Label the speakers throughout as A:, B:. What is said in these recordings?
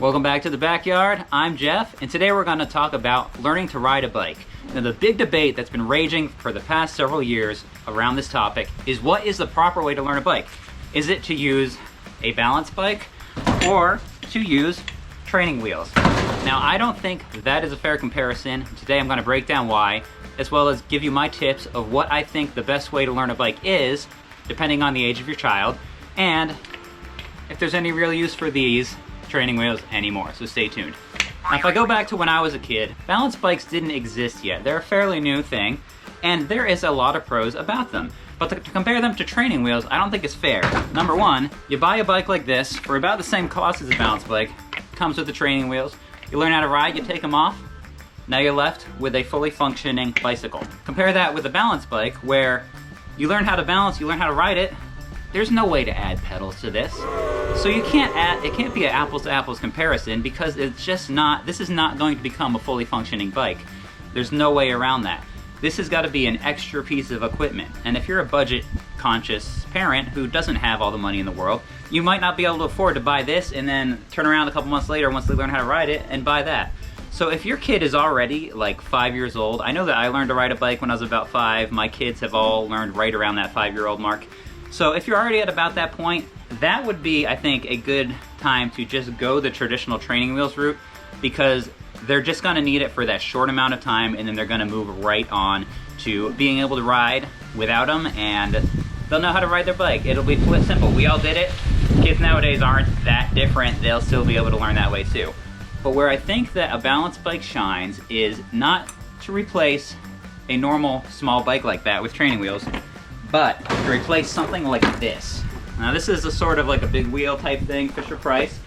A: Welcome back to the backyard. I'm Jeff, and today we're going to talk about learning to ride a bike. Now, the big debate that's been raging for the past several years around this topic is what is the proper way to learn a bike? Is it to use a balance bike or to use training wheels? Now, I don't think that is a fair comparison. Today I'm going to break down why, as well as give you my tips of what I think the best way to learn a bike is, depending on the age of your child, and if there's any real use for these training wheels anymore, so stay tuned. Now, if I go back to when I was a kid, balance bikes didn't exist yet. They're a fairly new thing, and there is a lot of pros about them. But to compare them to training wheels, I don't think it's fair. Number one, you buy a bike like this for about the same cost as a balance bike. Comes with the training wheels. You learn how to ride, you take them off. Now you're left with a fully functioning bicycle. Compare that with a balance bike where you learn how to balance, you learn how to ride it. There's no way to add pedals to this. So you can't add, it can't be an apples to apples comparison because it's just not, this is not going to become a fully functioning bike. There's no way around that. This has got to be an extra piece of equipment. And if you're a budget conscious parent who doesn't have all the money in the world, you might not be able to afford to buy this and then turn around a couple months later once they learn how to ride it and buy that. So if your kid is already like 5 years old, I know that I learned to ride a bike when I was about 5. My kids have all learned right around that 5-year-old mark. So if you're already at about that point, that would be, I think, a good time to just go the traditional training wheels route, because they're just gonna need it for that short amount of time and then they're gonna move right on to being able to ride without them, and they'll know how to ride their bike. It'll be simple. We all did it. Kids nowadays aren't that different. They'll still be able to learn that way too. But where I think that a balance bike shines is not to replace a normal small bike like that with training wheels, but to replace something like this. Now this is a sort of like a big wheel type thing, Fisher Price.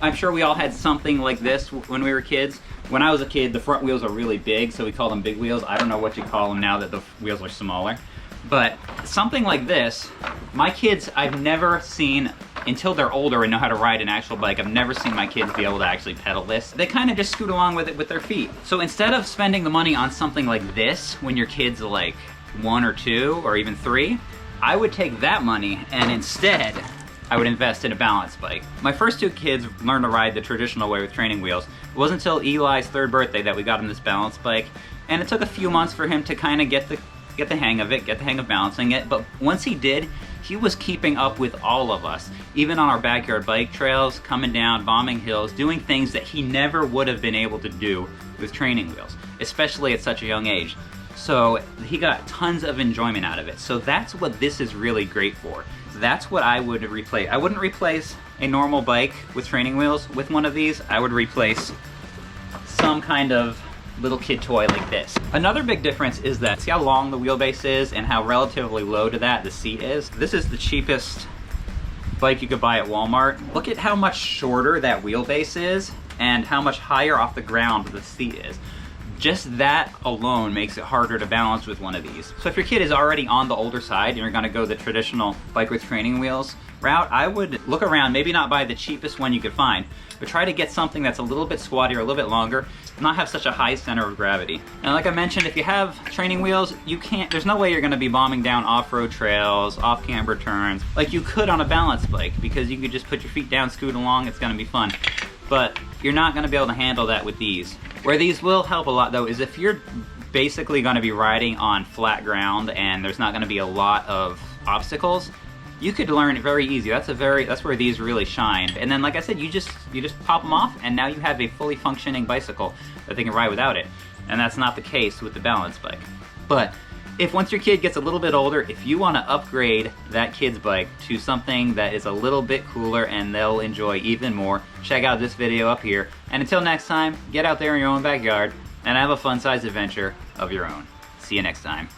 A: I'm sure we all had something like this when we were kids. When I was a kid, the front wheels are really big, so we call them big wheels. I don't know what you call them now that the wheels are smaller. But something like this, my kids, I've never seen, until they're older and know how to ride an actual bike, I've never seen my kids be able to actually pedal this. They kind of just scoot along with it with their feet. So instead of spending the money on something like this when your kids are like 1 or 2 or even 3, I would take that money and instead I would invest in a balance bike. My first 2 kids learned to ride the traditional way with training wheels. It wasn't until Eli's 3rd birthday that we got him this balance bike, and it took a few months for him to kind of get the hang of it, get the hang of balancing it, but once he did, he was keeping up with all of us, even on our backyard bike trails, coming down, bombing hills, doing things that he never would have been able to do with training wheels, especially at such a young age. So he got tons of enjoyment out of it. So that's what this is really great for. That's what I would replace. I wouldn't replace a normal bike with training wheels with one of these. I would replace some kind of little kid toy like this. Another big difference is that, see how long the wheelbase is and how relatively low to that the seat is? This is the cheapest bike you could buy at Walmart. Look at how much shorter that wheelbase is and how much higher off the ground the seat is. Just that alone makes it harder to balance with one of these. So if your kid is already on the older side and you're gonna go the traditional bike with training wheels route, I would look around, maybe not buy the cheapest one you could find, but try to get something that's a little bit squattier, a little bit longer, not have such a high center of gravity. And like I mentioned, if you have training wheels, there's no way you're gonna be bombing down off-road trails, off-camber turns, like you could on a balance bike, because you could just put your feet down, scoot along, it's gonna be fun. But you're not gonna be able to handle that with these. Where these will help a lot though is if you're basically gonna be riding on flat ground and there's not gonna be a lot of obstacles, you could learn it very easy. That's where these really shine. And then like I said, you just pop them off and now you have a fully functioning bicycle that they can ride without it. And that's not the case with the balance bike. But if once your kid gets a little bit older, if you want to upgrade that kid's bike to something that is a little bit cooler and they'll enjoy even more, check out this video up here. And until next time, get out there in your own backyard and have a fun-sized adventure of your own. See you next time.